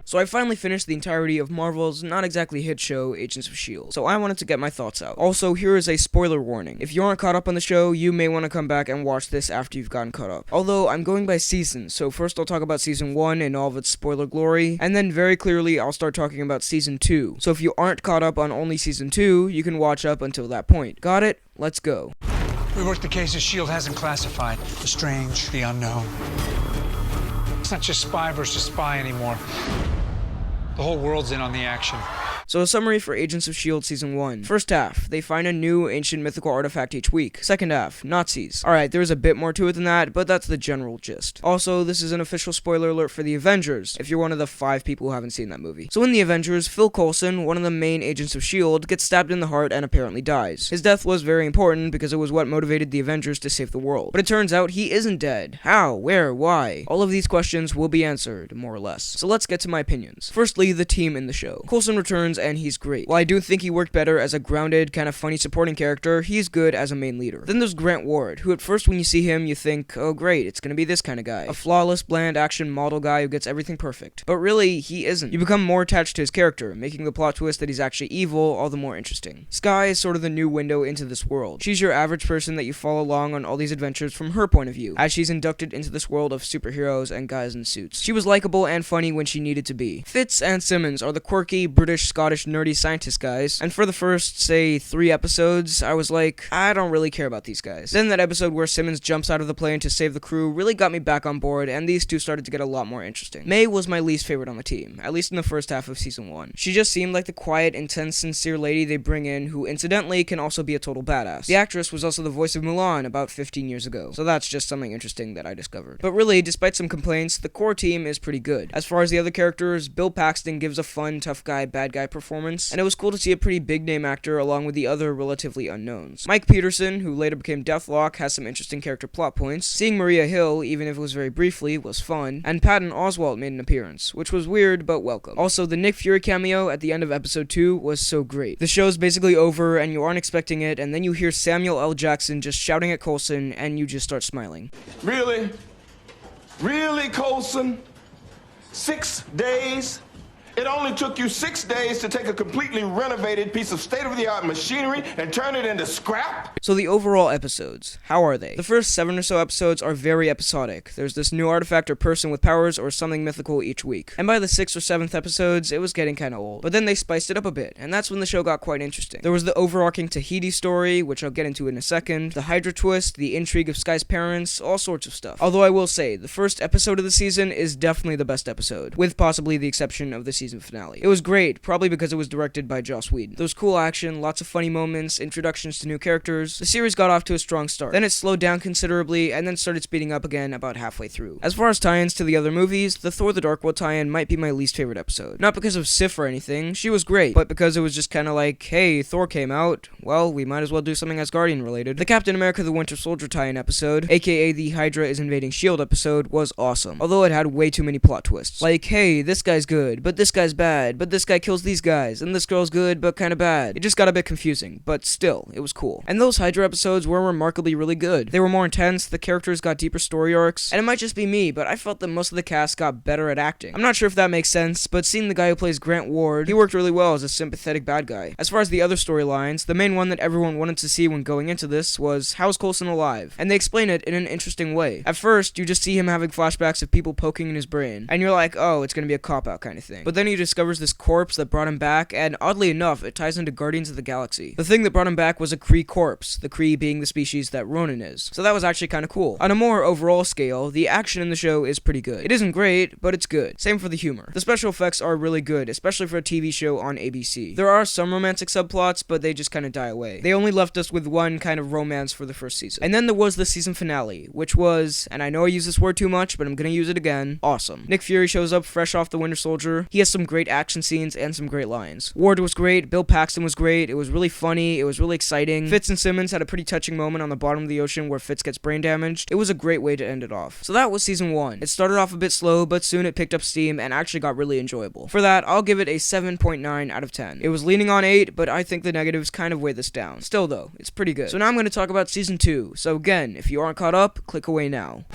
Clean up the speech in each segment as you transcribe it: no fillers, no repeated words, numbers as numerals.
So I finally finished the entirety of Marvel's not exactly hit show, Agents of S.H.I.E.L.D. So I wanted to get my thoughts out. Also, here is a spoiler warning. If you aren't caught up on the show, you may want to come back and watch this after you've gotten caught up. Although, I'm going by seasons, so first I'll talk about Season 1 in all of its spoiler glory, and then very clearly I'll start talking about Season 2. So if you aren't caught up on only Season 2, you can watch up until that point. Got it? Let's go. We worked the cases S.H.I.E.L.D. hasn't classified. The strange, the unknown. It's not just spy versus spy anymore. The whole world's in on the action. So a summary for Agents of S.H.I.E.L.D. Season 1. First half, they find a new ancient mythical artifact each week. Second half, Nazis. Alright, there's a bit more to it than that, but that's the general gist. Also, this is an official spoiler alert for The Avengers, if you're one of the 5 people who haven't seen that movie. So in The Avengers, Phil Coulson, one of the main agents of S.H.I.E.L.D., gets stabbed in the heart and apparently dies. His death was very important because it was what motivated the Avengers to save the world. But it turns out he isn't dead. How? Where? Why? All of these questions will be answered, more or less. So let's get to my opinions. Firstly, the team in the show. Coulson returns and he's great. While I do think he worked better as a grounded, kind of funny supporting character, he's good as a main leader. Then there's Grant Ward, who at first when you see him, you think, oh great, it's gonna be this kind of guy. A flawless, bland action model guy who gets everything perfect. But really, he isn't. You become more attached to his character, making the plot twist that he's actually evil all the more interesting. Skye is sort of the new window into this world. She's your average person that you follow along on all these adventures from her point of view, as she's inducted into this world of superheroes and guys in suits. She was likable and funny when she needed to be. Fitz and Simmons are the quirky, British, Scottish, nerdy scientist guys, and for the first, say, 3 episodes, I was like, I don't really care about these guys. Then that episode where Simmons jumps out of the plane to save the crew really got me back on board, and these two started to get a lot more interesting. May was my least favorite on the team, at least in the first half of Season 1. She just seemed like the quiet, intense, sincere lady they bring in, who incidentally can also be a total badass. The actress was also the voice of Mulan about 15 years ago, so that's just something interesting that I discovered. But really, despite some complaints, the core team is pretty good. As far as the other characters, Bill Paxton gives a fun, tough guy, bad guy performance, and it was cool to see a pretty big name actor along with the other relatively unknowns. Mike Peterson, who later became Deathlock, has some interesting character plot points. Seeing Maria Hill, even if it was very briefly, was fun, and Patton Oswalt made an appearance, which was weird but welcome. Also, the Nick Fury cameo at the end of episode 2 was so great. The show's basically over and you aren't expecting it, and then you hear Samuel L. Jackson just shouting at Coulson and you just start smiling. Really? Really, Coulson? 6 days? It only took you 6 days to take a completely renovated piece of state-of-the-art machinery and turn it into scrap? So the overall episodes, how are they? The first 7 or so episodes are very episodic. There's this new artifact or person with powers or something mythical each week. And by the 6th or 7th episodes, it was getting kinda old. But then they spiced it up a bit, and that's when the show got quite interesting. There was the overarching Tahiti story, which I'll get into in a second, the Hydra twist, the intrigue of Skye's parents, all sorts of stuff. Although I will say, the first episode of the season is definitely the best episode, with possibly the exception of the season finale. It was great, probably because it was directed by Joss Whedon. There was cool action, lots of funny moments, introductions to new characters. The series got off to a strong start. Then it slowed down considerably, and then started speeding up again about halfway through. As far as tie-ins to the other movies, the Thor the Dark World tie-in might be my least favorite episode. Not because of Sif or anything, she was great, but because it was just kinda like, hey, Thor came out, well, we might as well do something Asgardian related. The Captain America the Winter Soldier tie-in episode, aka the Hydra is invading S.H.I.E.L.D. episode, was awesome. Although it had way too many plot twists. Like, hey, this guy's good, but this guy's bad, but this guy kills these guys, and this girl's good, but kinda bad. It just got a bit confusing, but still, it was cool. And those Hydra episodes were remarkably really good. They were more intense, the characters got deeper story arcs, and it might just be me, but I felt that most of the cast got better at acting. I'm not sure if that makes sense, but seeing the guy who plays Grant Ward, he worked really well as a sympathetic bad guy. As far as the other storylines, the main one that everyone wanted to see when going into this was, how's Coulson alive? And they explain it in an interesting way. At first, you just see him having flashbacks of people poking in his brain, and you're like, oh, it's gonna be a cop-out kind of thing. But then he discovers this corpse that brought him back, and oddly enough, it ties into Guardians of the Galaxy. The thing that brought him back was a Kree corpse, the Kree being the species that Ronan is. So that was actually kinda cool. On a more overall scale, the action in the show is pretty good. It isn't great, but it's good. Same for the humor. The special effects are really good, especially for a TV show on ABC. There are some romantic subplots, but they just kinda die away. They only left us with one kind of romance for the first season. And then there was the season finale, which was, and I know I use this word too much, but I'm gonna use it again, awesome. Nick Fury shows up fresh off the Winter Soldier. He has some great action scenes and some great lines. Ward was great, Bill Paxton was great, it was really funny, it was really exciting. Fitz and Simmons had a pretty touching moment on the bottom of the ocean where Fitz gets brain damaged. It was a great way to end it off. So that was season 1. It started off a bit slow, but soon it picked up steam and actually got really enjoyable. For that, I'll give it a 7.9 out of 10. It was leaning on 8, but I think the negatives kind of weigh this down. Still though, it's pretty good. So now I'm going to talk about season 2. So again, if you aren't caught up, click away now.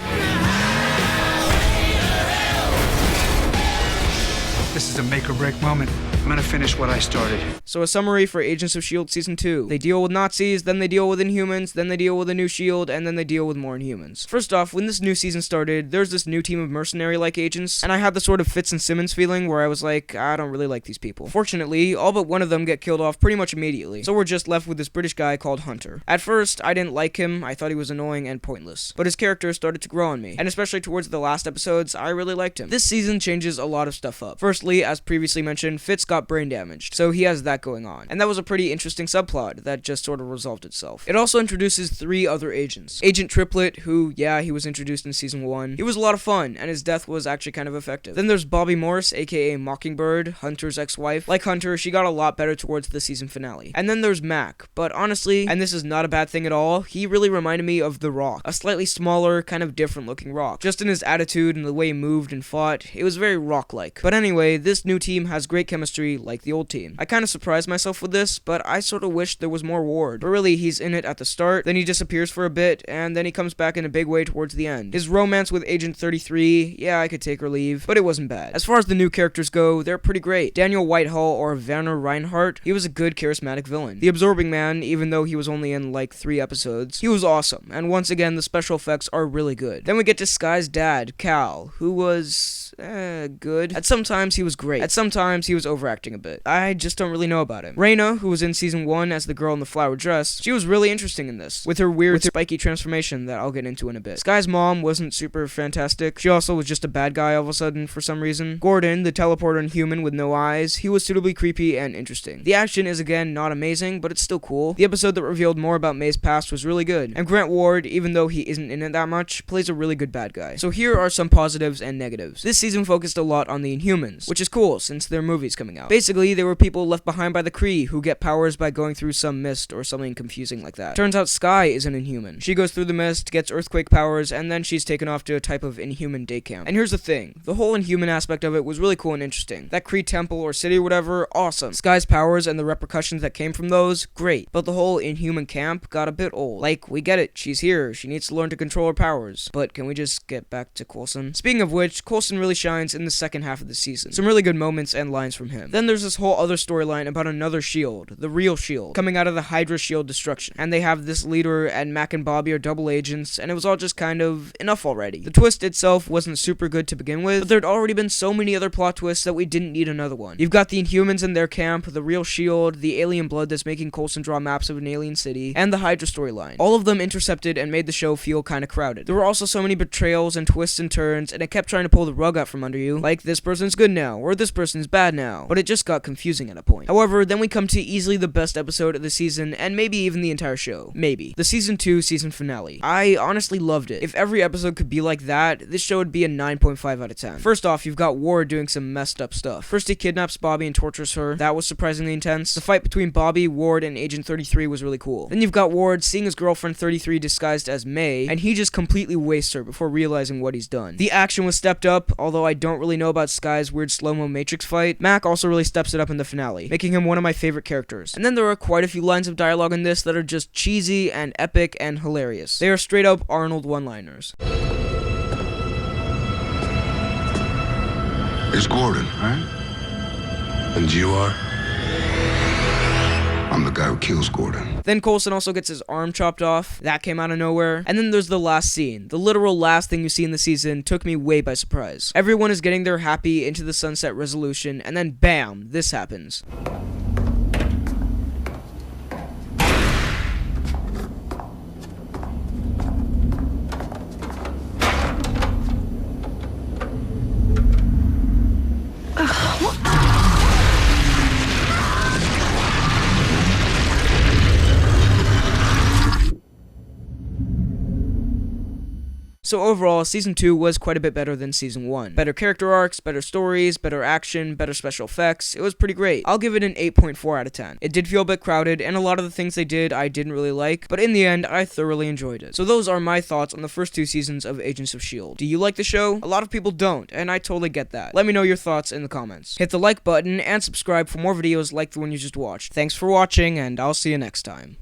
This is a make or break moment. I'm gonna finish what I started. So a summary for Agents of S.H.I.E.L.D. Season 2. They deal with Nazis, then they deal with Inhumans, then they deal with a new S.H.I.E.L.D., and then they deal with more Inhumans. First off, when this new season started, there's this new team of mercenary-like agents, and I had the sort of Fitz and Simmons feeling where I was like, I don't really like these people. Fortunately, all but one of them get killed off pretty much immediately, so we're just left with this British guy called Hunter. At first, I didn't like him, I thought he was annoying and pointless, but his character started to grow on me, and especially towards the last episodes, I really liked him. This season changes a lot of stuff up. Firstly, as previously mentioned, Fitz got brain damaged, so he has that going on, and that was a pretty interesting subplot that just sort of resolved itself. It also introduces 3 other agents. Agent Triplet, who, yeah, he was introduced in season 1. He was a lot of fun, and his death was actually kind of effective. Then there's Bobby Morse, aka Mockingbird, Hunter's ex-wife. Like Hunter, she got a lot better towards the season finale. And then there's Mac, but honestly, and this is not a bad thing at all, he really reminded me of The Rock, a slightly smaller, kind of different looking Rock. Just in his attitude and the way he moved and fought, it was very Rock-like. But anyway, this new team has great chemistry like the old team. I kind of surprised myself with this, but I sort of wished there was more Ward. But really, he's in it at the start, then he disappears for a bit, and then he comes back in a big way towards the end. His romance with Agent 33, yeah, I could take or leave, but it wasn't bad. As far as the new characters go, they're pretty great. Daniel Whitehall, or Werner Reinhardt, he was a good charismatic villain. The Absorbing Man, even though he was only in like 3 episodes, he was awesome, and once again, the special effects are really good. Then we get to Sky's dad, Cal, who was good. At some times he was great. At some times he was overacting a bit. I just don't really know about him. Reyna, who was in season 1 as the girl in the flower dress, she was really interesting in this, with her weird spiky transformation that I'll get into in a bit. Sky's mom wasn't super fantastic. She also was just a bad guy all of a sudden for some reason. Gordon, the teleporter human with no eyes, he was suitably creepy and interesting. The action is again not amazing, but it's still cool. The episode that revealed more about May's past was really good. And Grant Ward, even though he isn't in it that much, plays a really good bad guy. So here are some positives and negatives. This season focused a lot on the Inhumans, which is cool since their movie's coming out. Basically, they were people left behind by the Kree who get powers by going through some mist or something confusing like that. Turns out Sky is an Inhuman. She goes through the mist, gets earthquake powers, and then she's taken off to a type of Inhuman day camp. And here's the thing, the whole Inhuman aspect of it was really cool and interesting. That Kree temple or city or whatever, awesome. Sky's powers and the repercussions that came from those, great. But the whole Inhuman camp got a bit old. Like, we get it, she's here, she needs to learn to control her powers. But can we just get back to Coulson? Speaking of which, Coulson really shines in the second half of the season. Some really good moments and lines from him. Then there's this whole other storyline about another S.H.I.E.L.D., the real S.H.I.E.L.D., coming out of the Hydra S.H.I.E.L.D. destruction. And they have this leader, and Mac and Bobby are double agents, and it was all just kind of enough already. The twist itself wasn't super good to begin with, but there'd already been so many other plot twists that we didn't need another one. You've got the Inhumans in their camp, the real S.H.I.E.L.D., the alien blood that's making Coulson draw maps of an alien city, and the Hydra storyline. All of them intercepted and made the show feel kinda crowded. There were also so many betrayals and twists and turns, and it kept trying to pull the rug out from under you, like this person's good now, or this person's bad now, but it just got confusing at a point. However, then we come to easily the best episode of the season, and maybe even the entire show. Maybe. The season 2 season finale. I honestly loved it. If every episode could be like that, this show would be a 9.5 out of 10. First off, you've got Ward doing some messed up stuff. First he kidnaps Bobby and tortures her. That was surprisingly intense. The fight between Bobby, Ward, and Agent 33 was really cool. Then you've got Ward seeing his girlfriend 33 disguised as May, and he just completely wastes her before realizing what he's done. The action was stepped up, although I don't really know about Sky's weird slow-mo Matrix fight. Mac also really steps it up in the finale, making him one of my favorite characters. And then there are quite a few lines of dialogue in this that are just cheesy and epic and hilarious. They are straight up Arnold one-liners. It's Gordon, right? And you are? I'm the guy who kills Gordon. Then Coulson also gets his arm chopped off. That came out of nowhere. And then there's the last scene. The literal last thing you see in the season took me way by surprise. Everyone is getting their happy into the sunset resolution, and then bam, this happens. So overall, Season 2 was quite a bit better than Season 1. Better character arcs, better stories, better action, better special effects. It was pretty great. I'll give it an 8.4 out of 10. It did feel a bit crowded, and a lot of the things they did I didn't really like, but in the end, I thoroughly enjoyed it. So those are my thoughts on the first 2 seasons of Agents of S.H.I.E.L.D. Do you like the show? A lot of people don't, and I totally get that. Let me know your thoughts in the comments. Hit the like button, and subscribe for more videos like the one you just watched. Thanks for watching, and I'll see you next time.